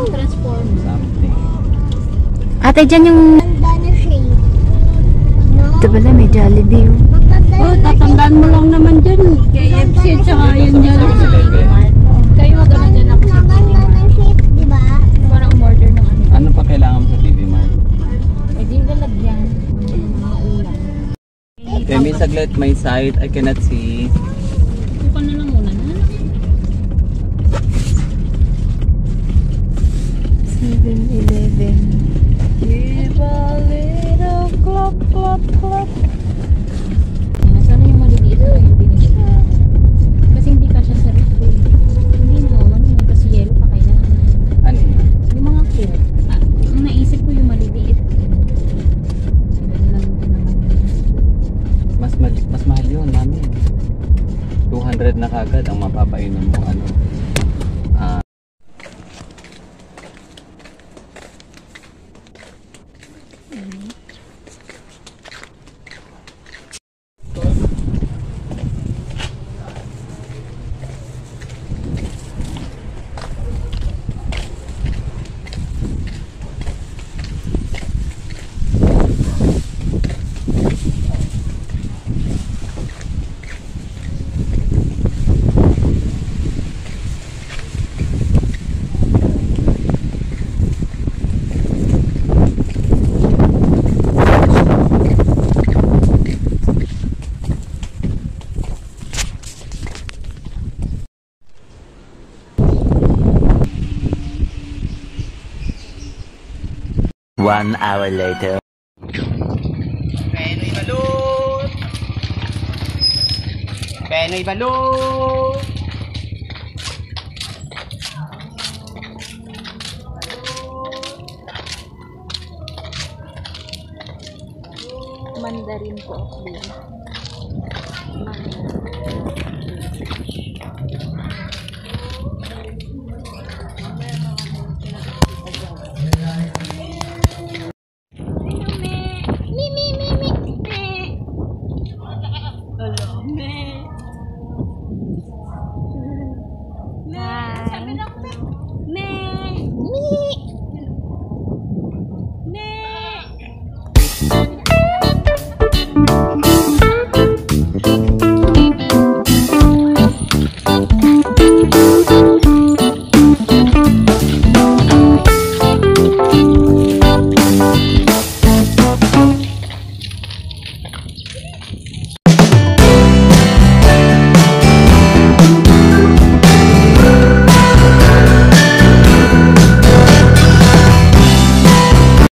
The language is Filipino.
Transform. Something. Ate, dyan yung... Ito pala, may Jollibee. Oh, tatandaan mo lang naman dyan. KFC at saka yung Jollibee. Kayo magano dyan ako sa TV Mart. Diba? Para umorder ng ano. Ano pa kailangan mo sa TV Mart? Eh di lalagyan. Mga ulam. Kemi, saglit, my side, I cannot see. Sukan na lang muna na. 7-Eleven. Give a little clap, clap, clap. Sana yung maliliit na yung binili. Kasi hindi ka siya sa ref eh. Hindi naman yun. Kasi yellow pa kailangan. Ano yun? Yung mga cook. Ang naisip ko yung maliliit. Ganun lang din naman. Mas mahal yun, mami. 200 na kagad ang mapapainom mo. Ano? One hour later. Penoy balot! Penoy balot! Mandarin po.